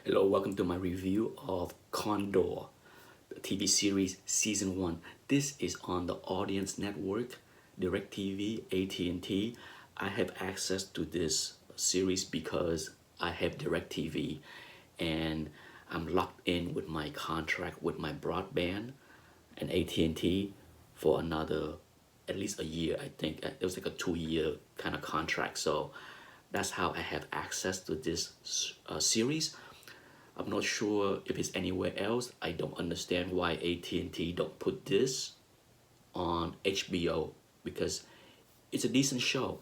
Hello, welcome to my review of Condor, the TV series season 1. This is on the Audience Network, DirecTV, AT&T. I have access to this series because I have DirecTV and I'm locked in with my contract with my broadband and AT&T for another at least a year. I think it was like a 2-year kind of contract. So that's how I have access to this series. I'm not sure if it's anywhere else. I don't understand why AT&T don't put this on HBO because it's a decent show.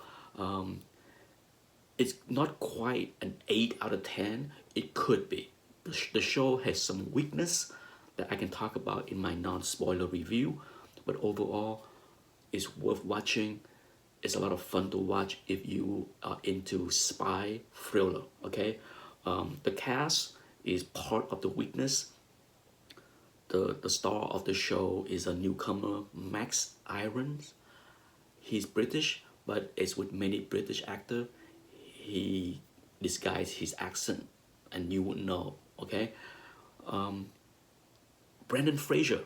It's not quite an 8 out of 10. It could be. The show has some weakness that I can talk about in my non-spoiler review, but overall, it's worth watching. It's a lot of fun to watch if you are into spy thriller. Okay, the cast is part of the weakness. The star of the show is a newcomer, Max Irons. He's British, but it's with many British actor. He disguised his accent, and you would know. Okay, Brendan Fraser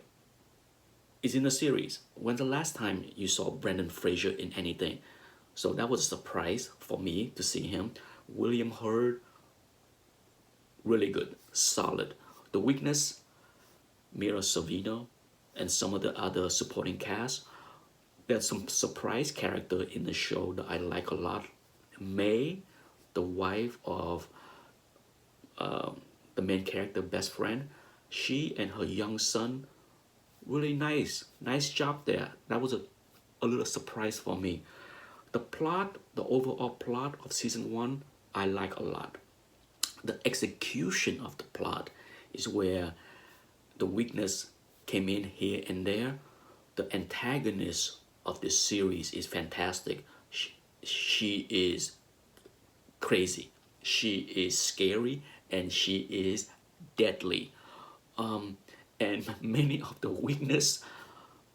is in the series. When's the last time you saw Brendan Fraser in anything? So that was a surprise for me to see him. William Hurt, really good, solid. The weakness, Mira Sorvino, and some of the other supporting cast. There's some surprise character in the show that I like a lot. May, the wife of the main character best friend, she and her young son, really nice job there. That was a little surprise for me. The plot, the overall plot of season 1, I like a lot. The execution of the plot is where the weakness came in here and there. The antagonist of this series is fantastic. She is crazy, she is scary, and she is deadly. And many of the weakness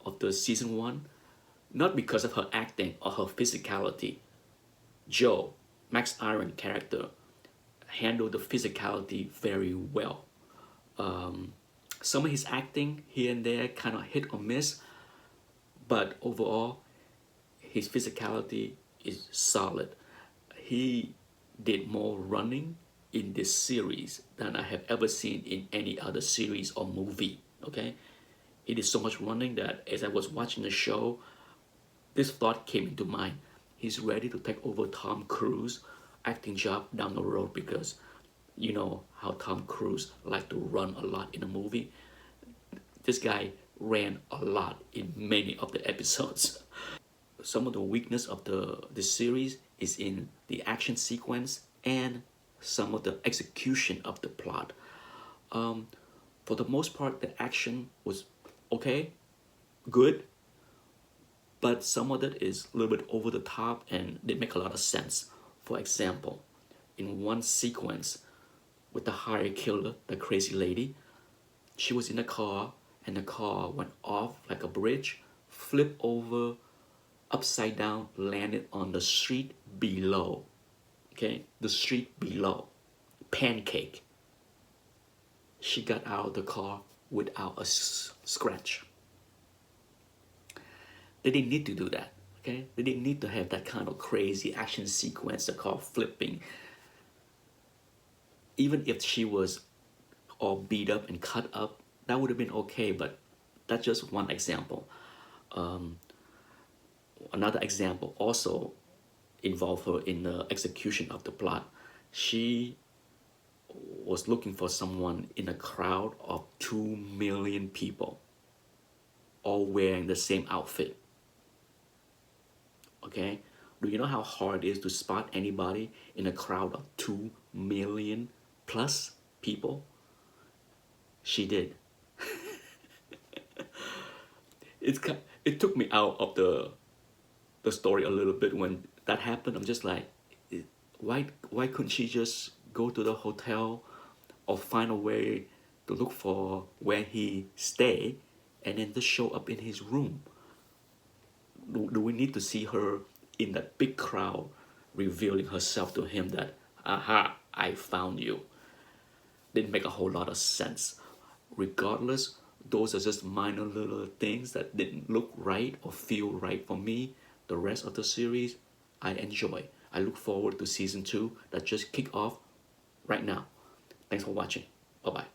of the season 1, not because of her acting or her physicality. Joe, Max Iron character, handled the physicality very well. Some of his acting here and there kind of hit or miss, but overall, his physicality is solid. He did more running in this series than I have ever seen in any other series or movie. Okay, he did so much running that as I was watching the show, this thought came into mind. He's ready to take over Tom Cruise acting job down the road because you know how Tom Cruise like to run a lot in a movie. This guy ran a lot in many of the episodes. Some of the weakness of the series is in the action sequence and some of the execution of the plot. For the most part, the action was okay, good, but some of it is a little bit over the top and they make a lot of sense. For example, in one sequence with the hired killer, the crazy lady, she was in a car and the car went off like a bridge, flipped over, upside down, landed on the street below. Okay, the street below. Pancake. She got out of the car without a scratch. They didn't need to do that. Okay, they didn't need to have that kind of crazy action sequence, the car flipping. Even if she was all beat up and cut up, that would have been okay, but that's just one example. Another example also involved her in the execution of the plot. She was looking for someone in a crowd of 2 million people, all wearing the same outfit. Okay? Do you know how hard it is to spot anybody in a crowd of 2 million plus people? She did. It took me out of the story a little bit when that happened. I'm just like, why couldn't she just go to the hotel or find a way to look for where he stay and then just show up in his room? Do we need to see her in that big crowd revealing herself to him that, aha, I found you? didn't make a whole lot of sense. Regardless, those are just minor little things that didn't look right or feel right for me. The rest of the series, I enjoy. I look forward to season 2 that just kicked off right now. Thanks for watching. Bye bye.